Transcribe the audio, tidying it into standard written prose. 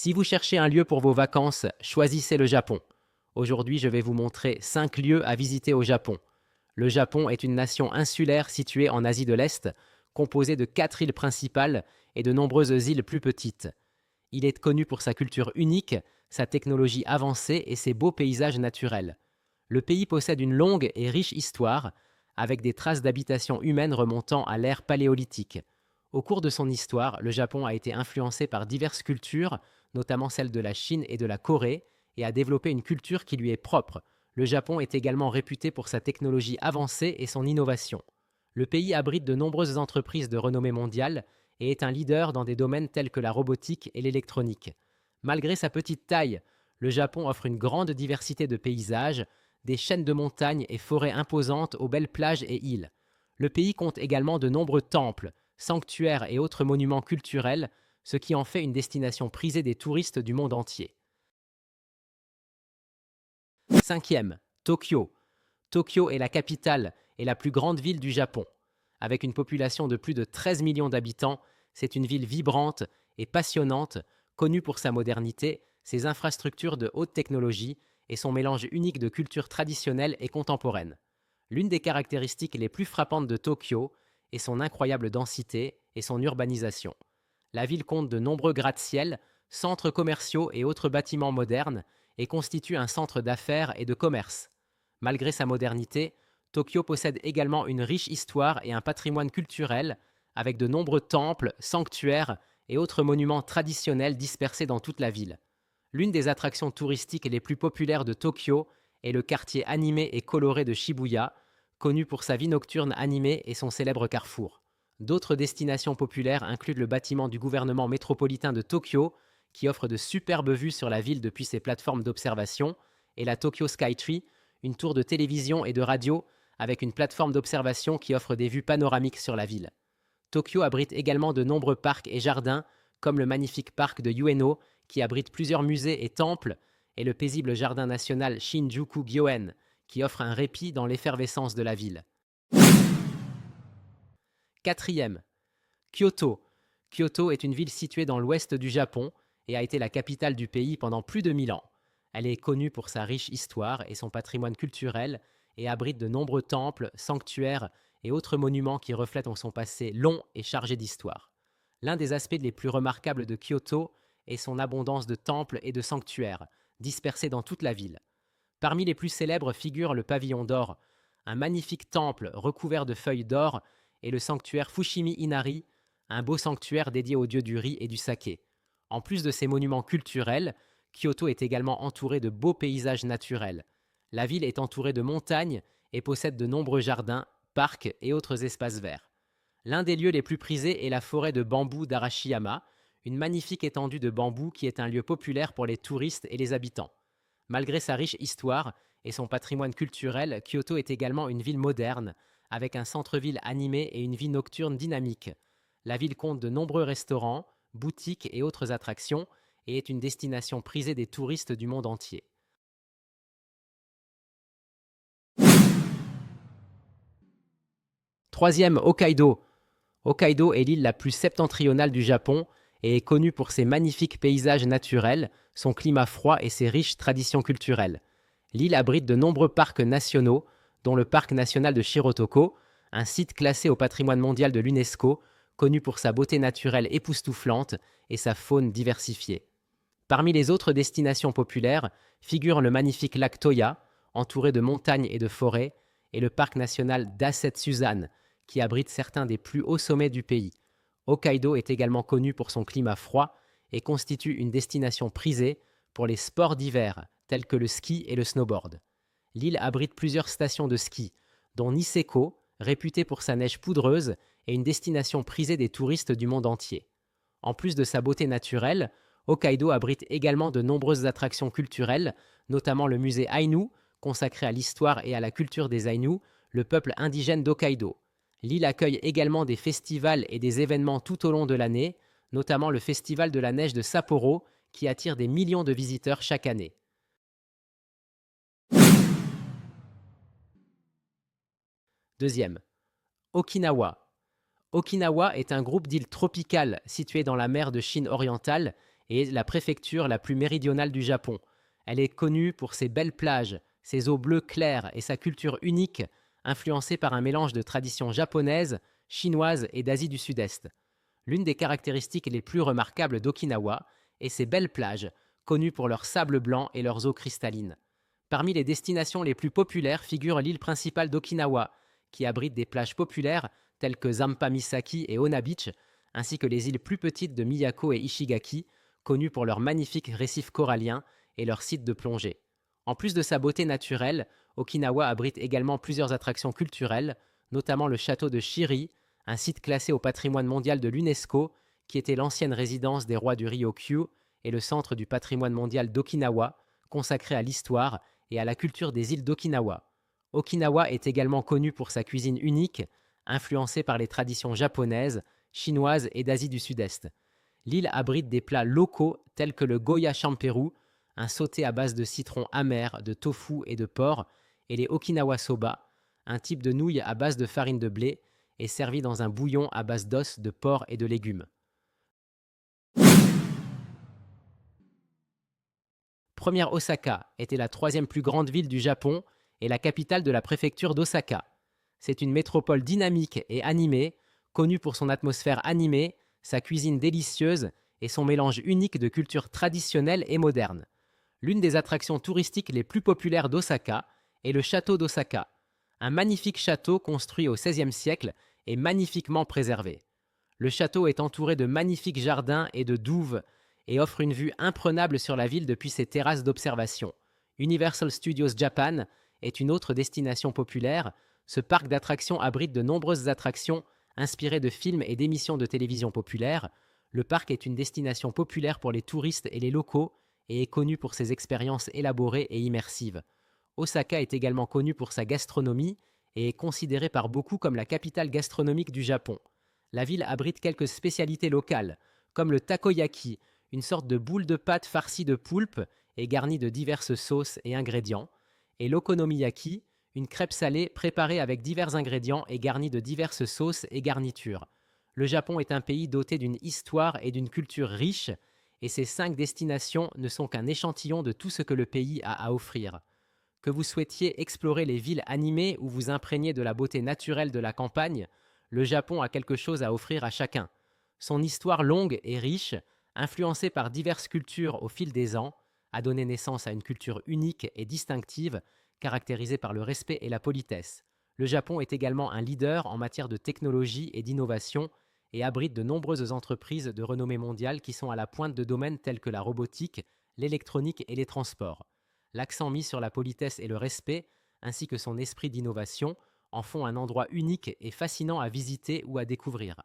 Si vous cherchez un lieu pour vos vacances, choisissez le Japon. Aujourd'hui, je vais vous montrer 5 lieux à visiter au Japon. Le Japon est une nation insulaire située en Asie de l'Est, composée de 4 îles principales et de nombreuses îles plus petites. Il est connu pour sa culture unique, sa technologie avancée et ses beaux paysages naturels. Le pays possède une longue et riche histoire, avec des traces d'habitation humaine remontant à l'ère paléolithique. Au cours de son histoire, le Japon a été influencé par diverses cultures, notamment celles de la Chine et de la Corée, et a développé une culture qui lui est propre. Le Japon est également réputé pour sa technologie avancée et son innovation. Le pays abrite de nombreuses entreprises de renommée mondiale et est un leader dans des domaines tels que la robotique et l'électronique. Malgré sa petite taille, le Japon offre une grande diversité de paysages, des chaînes de montagnes et forêts imposantes aux belles plages et îles. Le pays compte également de nombreux temples, sanctuaires et autres monuments culturels, ce qui en fait une destination prisée des touristes du monde entier. Cinquième, Tokyo. Tokyo est la capitale et la plus grande ville du Japon. Avec une population de plus de 13 millions d'habitants, c'est une ville vibrante et passionnante, connue pour sa modernité, ses infrastructures de haute technologie et son mélange unique de cultures traditionnelles et contemporaines. L'une des caractéristiques les plus frappantes de Tokyo est son incroyable densité et son urbanisation. La ville compte de nombreux gratte-ciel, centres commerciaux et autres bâtiments modernes et constitue un centre d'affaires et de commerce. Malgré sa modernité, Tokyo possède également une riche histoire et un patrimoine culturel, avec de nombreux temples, sanctuaires et autres monuments traditionnels dispersés dans toute la ville. L'une des attractions touristiques les plus populaires de Tokyo est le quartier animé et coloré de Shibuya, connu pour sa vie nocturne animée et son célèbre carrefour. D'autres destinations populaires incluent le bâtiment du gouvernement métropolitain de Tokyo, qui offre de superbes vues sur la ville depuis ses plateformes d'observation, et la Tokyo Skytree, une tour de télévision et de radio avec une plateforme d'observation qui offre des vues panoramiques sur la ville. Tokyo abrite également de nombreux parcs et jardins, comme le magnifique parc de Ueno, qui abrite plusieurs musées et temples, et le paisible jardin national Shinjuku-gyoen, qui offre un répit dans l'effervescence de la ville. Quatrième, Kyoto. Kyoto est une ville située dans l'ouest du Japon et a été la capitale du pays pendant plus de 1000 ans. Elle est connue pour sa riche histoire et son patrimoine culturel et abrite de nombreux temples, sanctuaires et autres monuments qui reflètent son passé long et chargé d'histoire. L'un des aspects les plus remarquables de Kyoto est son abondance de temples et de sanctuaires, dispersés dans toute la ville. Parmi les plus célèbres figurent le pavillon d'or, un magnifique temple recouvert de feuilles d'or, et le sanctuaire Fushimi Inari, un beau sanctuaire dédié aux dieux du riz et du saké. En plus de ces monuments culturels, Kyoto est également entourée de beaux paysages naturels. La ville est entourée de montagnes et possède de nombreux jardins, parcs et autres espaces verts. L'un des lieux les plus prisés est la forêt de bambous d'Arashiyama, une magnifique étendue de bambous qui est un lieu populaire pour les touristes et les habitants. Malgré sa riche histoire et son patrimoine culturel, Kyoto est également une ville moderne, avec un centre-ville animé et une vie nocturne dynamique. La ville compte de nombreux restaurants, boutiques et autres attractions, et est une destination prisée des touristes du monde entier. Troisième, Hokkaido. Hokkaido est l'île la plus septentrionale du Japon et est connue pour ses magnifiques paysages naturels, son climat froid et ses riches traditions culturelles. L'île abrite de nombreux parcs nationaux, dont le parc national de Shirotoko, un site classé au patrimoine mondial de l'UNESCO, connu pour sa beauté naturelle époustouflante et sa faune diversifiée. Parmi les autres destinations populaires figurent le magnifique lac Toya, entouré de montagnes et de forêts, et le parc national d'Aset-Suzan, qui abrite certains des plus hauts sommets du pays. Hokkaido est également connu pour son climat froid et constitue une destination prisée pour les sports d'hiver, tels que le ski et le snowboard. L'île abrite plusieurs stations de ski, dont Niseko, réputée pour sa neige poudreuse, et une destination prisée des touristes du monde entier. En plus de sa beauté naturelle, Hokkaido abrite également de nombreuses attractions culturelles, notamment le musée Ainu, consacré à l'histoire et à la culture des Ainu, le peuple indigène d'Hokkaido. L'île accueille également des festivals et des événements tout au long de l'année, notamment le festival de la neige de Sapporo, qui attire des millions de visiteurs chaque année. Deuxième, Okinawa. Okinawa est un groupe d'îles tropicales situées dans la mer de Chine orientale et est la préfecture la plus méridionale du Japon. Elle est connue pour ses belles plages, ses eaux bleues claires et sa culture unique, influencée par un mélange de traditions japonaises, chinoises et d'Asie du Sud-Est. L'une des caractéristiques les plus remarquables d'Okinawa est ses belles plages, connues pour leur sable blanc et leurs eaux cristallines. Parmi les destinations les plus populaires figure l'île principale d'Okinawa, qui abrite des plages populaires telles que Zampa Misaki et Onna Beach, ainsi que les îles plus petites de Miyako et Ishigaki, connues pour leurs magnifiques récifs coralliens et leurs sites de plongée. En plus de sa beauté naturelle, Okinawa abrite également plusieurs attractions culturelles, notamment le château de Shiri, un site classé au patrimoine mondial de l'UNESCO, qui était l'ancienne résidence des rois du Ryokyu, et le centre du patrimoine mondial d'Okinawa, consacré à l'histoire et à la culture des îles d'Okinawa. Okinawa est également connu pour sa cuisine unique, influencée par les traditions japonaises, chinoises et d'Asie du Sud-Est. L'île abrite des plats locaux tels que le Goya Champeru, un sauté à base de citron amer, de tofu et de porc, et les Okinawa Soba, un type de nouille à base de farine de blé, et servi dans un bouillon à base d'os, de porc et de légumes. Première Osaka était la troisième plus grande ville du Japon et la capitale de la préfecture d'Osaka. C'est une métropole dynamique et animée, connue pour son atmosphère animée, sa cuisine délicieuse et son mélange unique de culture traditionnelle et moderne. L'une des attractions touristiques les plus populaires d'Osaka est le château d'Osaka, un magnifique château construit au XVIe siècle et magnifiquement préservé. Le château est entouré de magnifiques jardins et de douves et offre une vue imprenable sur la ville depuis ses terrasses d'observation. Universal Studios Japan est une autre destination populaire. Ce parc d'attractions abrite de nombreuses attractions inspirées de films et d'émissions de télévision populaires. Le parc est une destination populaire pour les touristes et les locaux et est connu pour ses expériences élaborées et immersives. Osaka est également connue pour sa gastronomie et est considérée par beaucoup comme la capitale gastronomique du Japon. La ville abrite quelques spécialités locales, comme le takoyaki, une sorte de boule de pâte farcie de poulpe et garnie de diverses sauces et ingrédients, et l'okonomiyaki, une crêpe salée préparée avec divers ingrédients et garnie de diverses sauces et garnitures. Le Japon est un pays doté d'une histoire et d'une culture riche, et ces 5 destinations ne sont qu'un échantillon de tout ce que le pays a à offrir. Que vous souhaitiez explorer les villes animées ou vous imprégner de la beauté naturelle de la campagne, le Japon a quelque chose à offrir à chacun. Son histoire longue et riche, influencée par diverses cultures au fil des ans, a donné naissance à une culture unique et distinctive, caractérisée par le respect et la politesse. Le Japon est également un leader en matière de technologie et d'innovation et abrite de nombreuses entreprises de renommée mondiale qui sont à la pointe de domaines tels que la robotique, l'électronique et les transports. L'accent mis sur la politesse et le respect, ainsi que son esprit d'innovation, en font un endroit unique et fascinant à visiter ou à découvrir.